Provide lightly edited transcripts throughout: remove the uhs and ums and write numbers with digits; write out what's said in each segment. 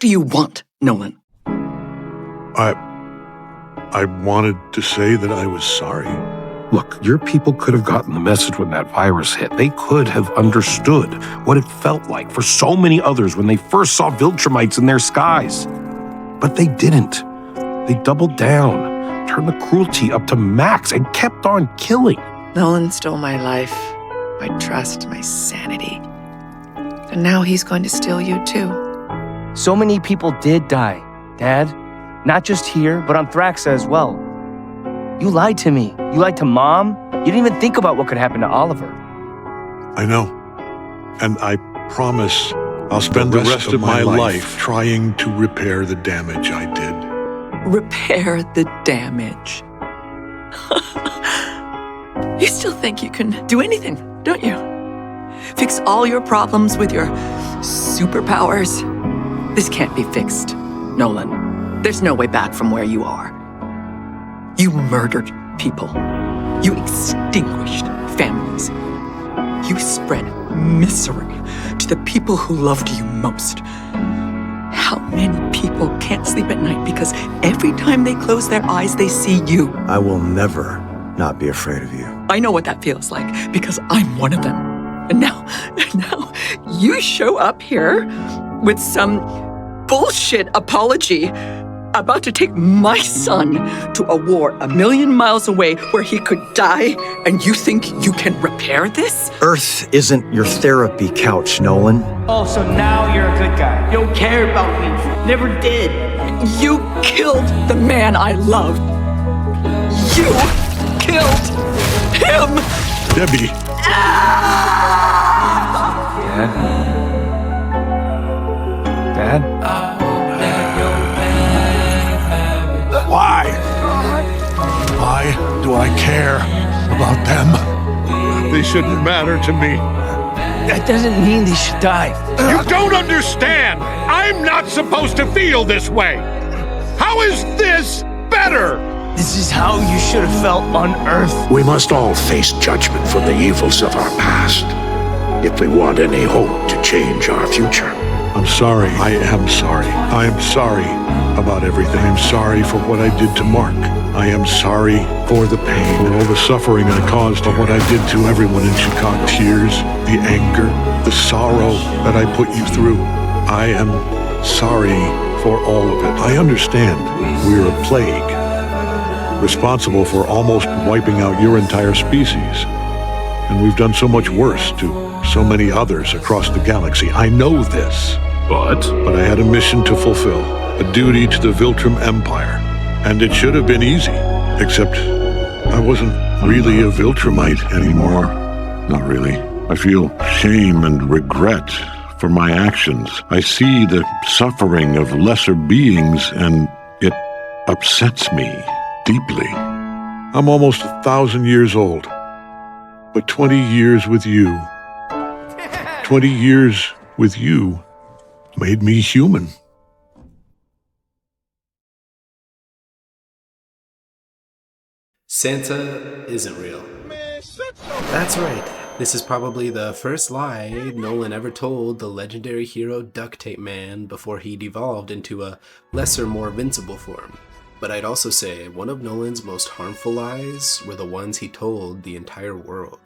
do you want, Nolan? I wanted to say that I was sorry. Look, your people could have gotten the message when that virus hit. They could have understood what it felt like for so many others when they first saw Viltrumites in their skies. But they didn't. They doubled down, turned the cruelty up to max, and kept on killing. Nolan stole my life, my trust, my sanity. And now he's going to steal you too. So many people did die, Dad. Not just here, but on Thraxa as well. You lied to me. You lied to Mom. You didn't even think about what could happen to Oliver. I know. And I promise I'll spend the rest of my life trying to repair the damage I did. Repair the damage. You still think you can do anything, don't you? Fix all your problems with your superpowers? This can't be fixed, Nolan. There's no way back from where you are. You murdered people. You extinguished families. You spread misery to the people who loved you most. How many people can't sleep at night because every time they close their eyes, they see you? I will never not be afraid of you. I know what that feels like because I'm one of them. And now you show up here with some bullshit apology about to take my son to a war 1,000,000 miles away where he could die, and you think you can repair this? Earth isn't your therapy couch, Nolan. Oh, so now you're a good guy. You don't care about me. Never did. You killed the man I loved. You killed him! Debbie! Dad? Why? Why do I care about them? They shouldn't matter to me. That doesn't mean they should die. You don't understand! I'm not supposed to feel this way! How is this better? This is how you should have felt on Earth. We must all face judgment for the evils of our past if we want any hope to change our future. I'm sorry. I am sorry. I am sorry about everything. I'm sorry for what I did to Mark. I am sorry for the pain, for all the suffering I caused, for what I did to everyone in Chicago. Tears, the anger, the sorrow that I put you through. I am sorry for all of it. I understand we're a plague, responsible for almost wiping out your entire species. And we've done so much worse to so many others across the galaxy. I know this. But I had a mission to fulfill, a duty to the Viltrum Empire. And it should have been easy, except I wasn't really a Viltrumite anymore. Not really. I feel shame and regret for my actions. I see the suffering of lesser beings, and it upsets me deeply. I'm almost 1,000 years old, but 20 years with you, 20 years with you made me human. Santa isn't real. That's right. This is probably the first lie Nolan ever told the legendary hero Duct Tape Man before he devolved into a lesser, more invincible form. But I'd also say one of Nolan's most harmful lies were the ones he told the entire world.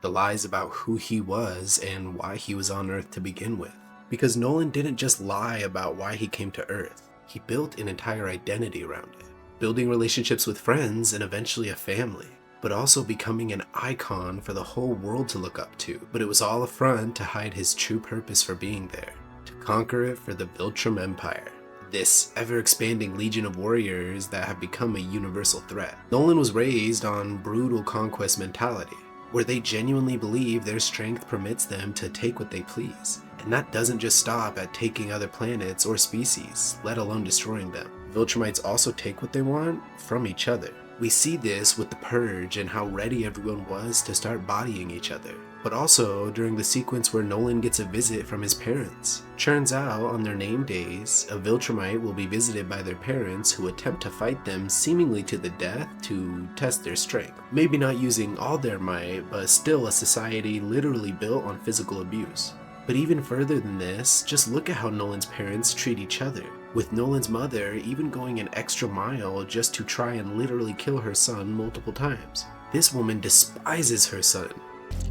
The lies about who he was and why he was on Earth to begin with. Because Nolan didn't just lie about why he came to Earth, he built an entire identity around it. Building relationships with friends and eventually a family, but also becoming an icon for the whole world to look up to. But it was all a front to hide his true purpose for being there, to conquer it for the Viltrum Empire. This ever-expanding legion of warriors that have become a universal threat. Nolan was raised on brutal conquest mentality, where they genuinely believe their strength permits them to take what they please. And that doesn't just stop at taking other planets or species, let alone destroying them. Viltrumites also take what they want from each other. We see this with the Purge and how ready everyone was to start bodying each other. But also during the sequence where Nolan gets a visit from his parents. Turns out, on their name days, a Viltrumite will be visited by their parents who attempt to fight them seemingly to the death to test their strength. Maybe not using all their might, but still a society literally built on physical abuse. But even further than this, just look at how Nolan's parents treat each other, with Nolan's mother even going an extra mile just to try and literally kill her son multiple times. This woman despises her son.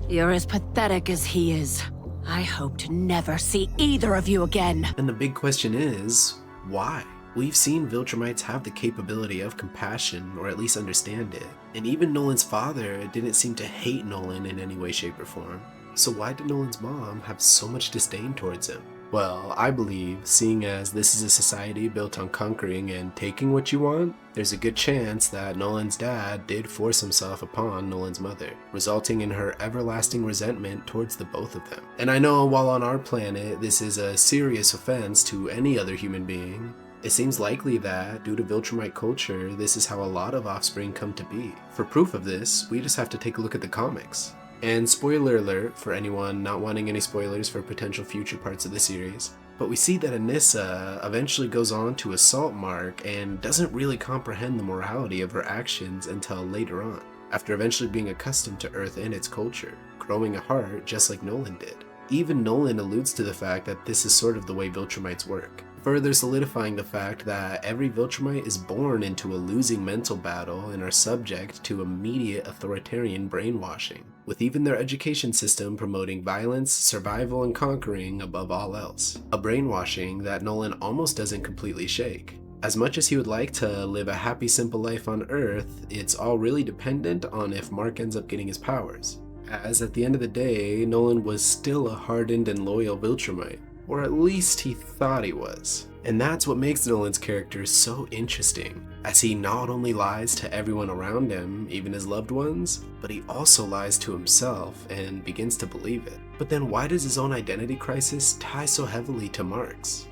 You're as pathetic as he is. I hope to never see either of you again. And the big question is, why? We've seen Viltrumites have the capability of compassion, or at least understand it. And even Nolan's father didn't seem to hate Nolan in any way, shape, or form. So why did Nolan's mom have so much disdain towards him? Well, I believe, seeing as this is a society built on conquering and taking what you want, there's a good chance that Nolan's dad did force himself upon Nolan's mother, resulting in her everlasting resentment towards the both of them. And I know while on our planet this is a serious offense to any other human being, it seems likely that, due to Viltrumite culture, this is how a lot of offspring come to be. For proof of this, we just have to take a look at the comics. And spoiler alert for anyone not wanting any spoilers for potential future parts of the series, but we see that Anissa eventually goes on to assault Mark and doesn't really comprehend the morality of her actions until later on, after eventually being accustomed to Earth and its culture, growing a heart just like Nolan did. Even Nolan alludes to the fact that this is sort of the way Viltrumites work, further solidifying the fact that every Viltrumite is born into a losing mental battle and are subject to immediate authoritarian brainwashing, with even their education system promoting violence, survival, and conquering above all else. A brainwashing that Nolan almost doesn't completely shake. As much as he would like to live a happy, simple life on Earth, it's all really dependent on if Mark ends up getting his powers. As at the end of the day, Nolan was still a hardened and loyal Viltrumite, or at least he thought he was. And that's what makes Nolan's character so interesting, as he not only lies to everyone around him, even his loved ones, but he also lies to himself and begins to believe it. But then why does his own identity crisis tie so heavily to Mark's?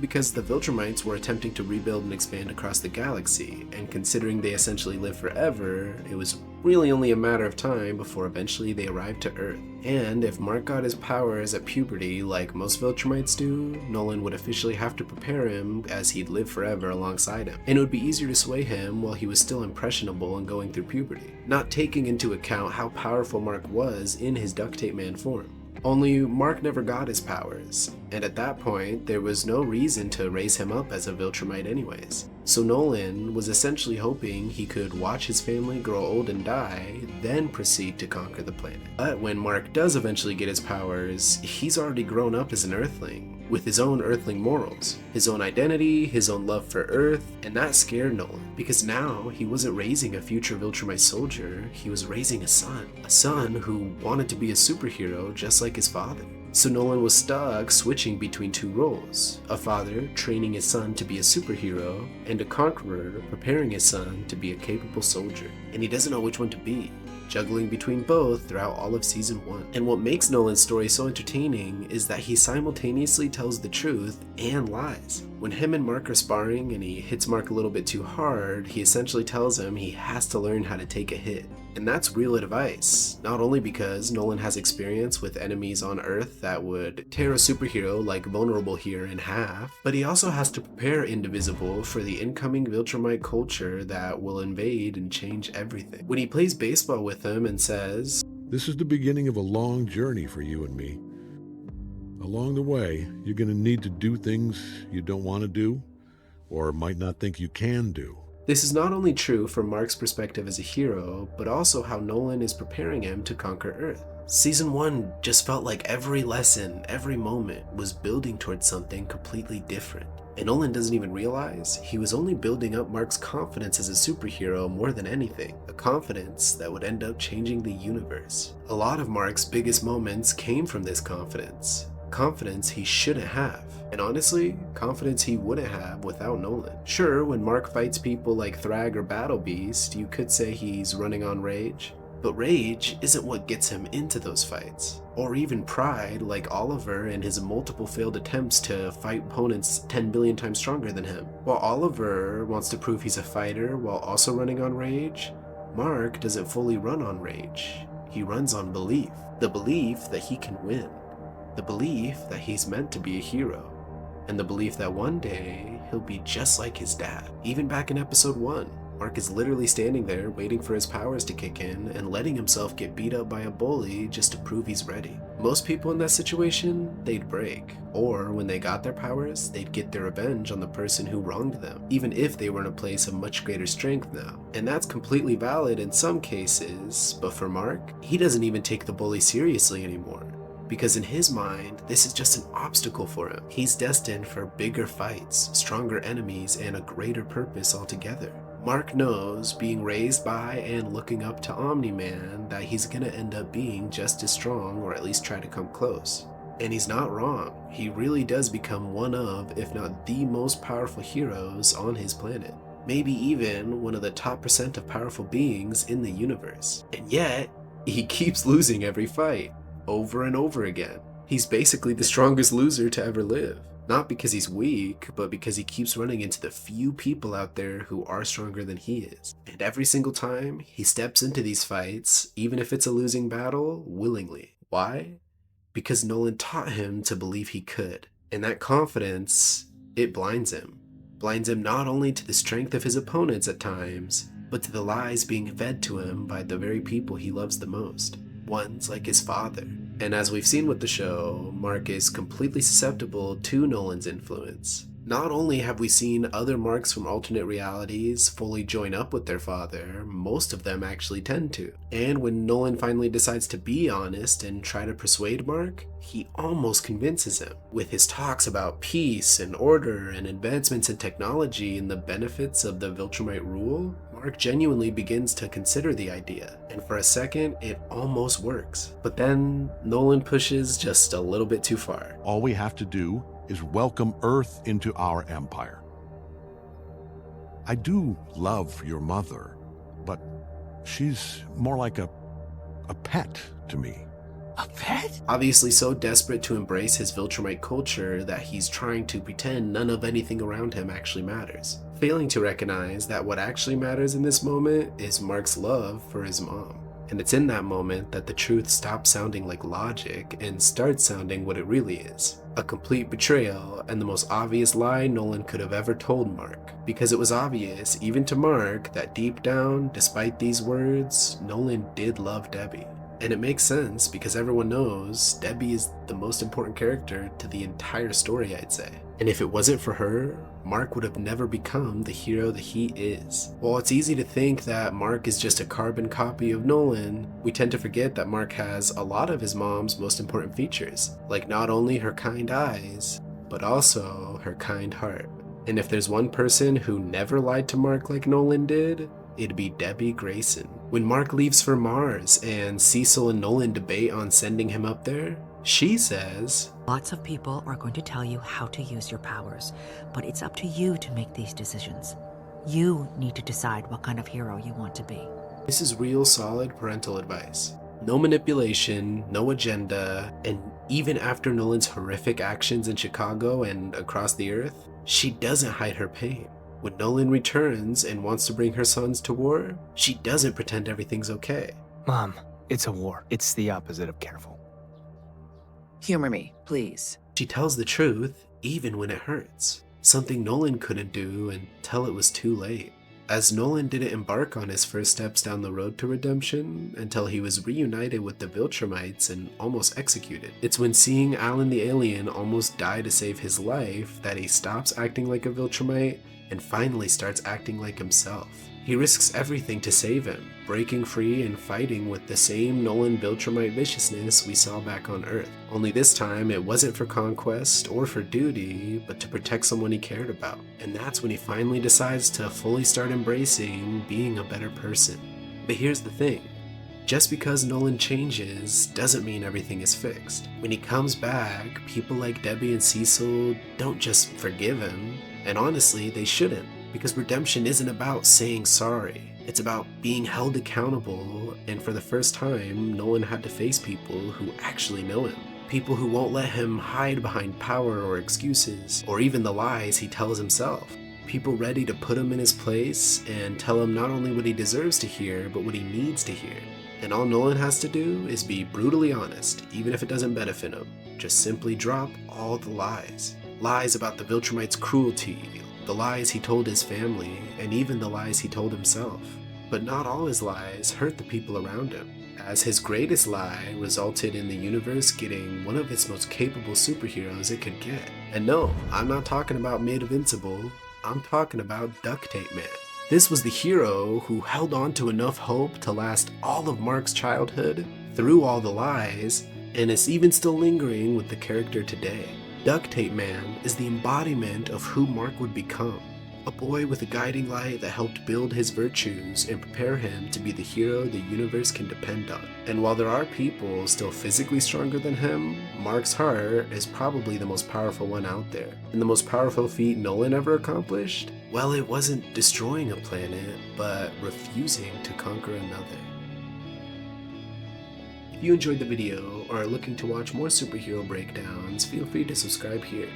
Because the Viltrumites were attempting to rebuild and expand across the galaxy, and considering they essentially live forever, it was really only a matter of time before eventually they arrived to Earth. And if Mark got his powers at puberty like most Viltrumites do, Nolan would officially have to prepare him as he'd live forever alongside him. And it would be easier to sway him while he was still impressionable and going through puberty, not taking into account how powerful Mark was in his Duct Tape Man form. Only Mark never got his powers, and at that point, there was no reason to raise him up as a Viltrumite anyways. So Nolan was essentially hoping he could watch his family grow old and die, then proceed to conquer the planet. But when Mark does eventually get his powers, he's already grown up as an Earthling, with his own Earthling morals, his own identity, his own love for Earth, and that scared Nolan, because now he wasn't raising a future Viltrumite soldier, he was raising a son who wanted to be a superhero just like his father. So Nolan was stuck switching between two roles, a father training his son to be a superhero, and a conqueror preparing his son to be a capable soldier. And he doesn't know which one to be, juggling between both throughout all of season 1. And what makes Nolan's story so entertaining is that he simultaneously tells the truth and lies. When him and Mark are sparring and he hits Mark a little bit too hard, he essentially tells him he has to learn how to take a hit. And that's real advice, not only because Nolan has experience with enemies on Earth that would tear a superhero like Vulnerable here in half, but he also has to prepare Invincible for the incoming Viltrumite culture that will invade and change everything. When he plays baseball with him and says, This is the beginning of a long journey for you and me. Along the way, you're going to need to do things you don't want to do, or might not think you can do. This is not only true from Mark's perspective as a hero, but also how Nolan is preparing him to conquer Earth. Season 1 just felt like every lesson, every moment was building towards something completely different. And Nolan doesn't even realize he was only building up Mark's confidence as a superhero more than anything, a confidence that would end up changing the universe. A lot of Mark's biggest moments came from this confidence he shouldn't have. And honestly, confidence he wouldn't have without Nolan. Sure, when Mark fights people like Thragg or Battle Beast, you could say he's running on rage. But rage isn't what gets him into those fights. Or even pride, like Oliver and his multiple failed attempts to fight opponents 10 billion times stronger than him. While Oliver wants to prove he's a fighter while also running on rage, Mark doesn't fully run on rage. He runs on belief. The belief that he can win. The belief that he's meant to be a hero. And the belief that one day he'll be just like his dad. Even back in episode 1, Mark is literally standing there waiting for his powers to kick in and letting himself get beat up by a bully just to prove he's ready. Most people in that situation, they'd break. Or when they got their powers, they'd get their revenge on the person who wronged them, even if they were in a place of much greater strength now. And that's completely valid in some cases, but for Mark, he doesn't even take the bully seriously anymore. Because in his mind, this is just an obstacle for him. He's destined for bigger fights, stronger enemies, and a greater purpose altogether. Mark knows, being raised by and looking up to Omni-Man, that he's gonna end up being just as strong, or at least try to come close. And he's not wrong. He really does become one of, if not the most powerful heroes on his planet. Maybe even one of the top % of powerful beings in the universe. And yet, he keeps losing every fight. Over and over again. He's basically the strongest loser to ever live. Not because he's weak, but because he keeps running into the few people out there who are stronger than he is. And every single time, he steps into these fights, even if it's a losing battle, willingly. Why? Because Nolan taught him to believe he could. And that confidence, it blinds him. Blinds him not only to the strength of his opponents at times, but to the lies being fed to him by the very people he loves the most. Ones like his father. And as we've seen with the show, Mark is completely susceptible to Nolan's influence. Not only have we seen other Marks from alternate realities fully join up with their father, most of them actually tend to. And when Nolan finally decides to be honest and try to persuade Mark, he almost convinces him. With his talks about peace and order and advancements in technology and the benefits of the Viltrumite rule, Mark genuinely begins to consider the idea. And for a second, it almost works. But then Nolan pushes just a little bit too far. All we have to do is welcome Earth into our empire. I do love your mother, but she's more like a pet to me. A pet? Obviously so desperate to embrace his Viltrumite culture that he's trying to pretend none of anything around him actually matters. Failing to recognize that what actually matters in this moment is Mark's love for his mom. And it's in that moment that the truth stops sounding like logic and starts sounding what it really is. A complete betrayal and the most obvious lie Nolan could have ever told Mark. Because it was obvious, even to Mark, that deep down, despite these words, Nolan did love Debbie. And it makes sense because everyone knows Debbie is the most important character to the entire story, I'd say. And if it wasn't for her, Mark would have never become the hero that he is. While it's easy to think that Mark is just a carbon copy of Nolan, we tend to forget that Mark has a lot of his mom's most important features, like not only her kind eyes, but also her kind heart. And if there's one person who never lied to Mark like Nolan did, it'd be Debbie Grayson. When Mark leaves for Mars and Cecil and Nolan debate on sending him up there, she says, "Lots of people are going to tell you how to use your powers, but it's up to you to make these decisions. You need to decide what kind of hero you want to be." This is real solid parental advice. No manipulation, no agenda, and even after Nolan's horrific actions in Chicago and across the Earth, she doesn't hide her pain. When Nolan returns and wants to bring her sons to war, she doesn't pretend everything's okay. Mom, it's a war. It's the opposite of careful. Humor me, please. She tells the truth, even when it hurts. Something Nolan couldn't do until it was too late. As Nolan didn't embark on his first steps down the road to redemption until he was reunited with the Viltrumites and almost executed. It's when seeing Alan the alien almost die to save his life that he stops acting like a Viltrumite and finally starts acting like himself. He risks everything to save him, breaking free and fighting with the same Nolan Viltrumite viciousness we saw back on Earth. Only this time it wasn't for conquest or for duty, but to protect someone he cared about. And that's when he finally decides to fully start embracing being a better person. But here's the thing. Just because Nolan changes doesn't mean everything is fixed. When he comes back, people like Debbie and Cecil don't just forgive him, and honestly, they shouldn't. Because redemption isn't about saying sorry. It's about being held accountable, and for the first time, Nolan had to face people who actually know him. People who won't let him hide behind power or excuses, or even the lies he tells himself. People ready to put him in his place and tell him not only what he deserves to hear, but what he needs to hear. And all Nolan has to do is be brutally honest, even if it doesn't benefit him. Just simply drop all the lies. Lies about the Viltrumites' cruelty, the lies he told his family, and even the lies he told himself. But not all his lies hurt the people around him, as his greatest lie resulted in the universe getting one of its most capable superheroes it could get. And no, I'm not talking about Invincible, I'm talking about Duct Tape Man. This was the hero who held on to enough hope to last all of Mark's childhood, through all the lies, and is even still lingering with the character today. Duct Tape Man is the embodiment of who Mark would become. A boy with a guiding light that helped build his virtues and prepare him to be the hero the universe can depend on. And while there are people still physically stronger than him, Mark's heart is probably the most powerful one out there. And the most powerful feat Nolan ever accomplished? Well, it wasn't destroying a planet, but refusing to conquer another. If you enjoyed the video or are looking to watch more superhero breakdowns, feel free to subscribe here.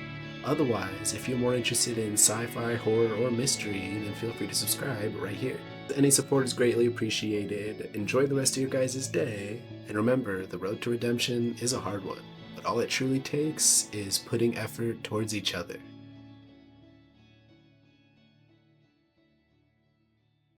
Otherwise, if you're more interested in sci-fi, horror, or mystery, then feel free to subscribe right here. Any support is greatly appreciated. Enjoy the rest of your guys' day, and remember, the road to redemption is a hard one, but all it truly takes is putting effort towards each other.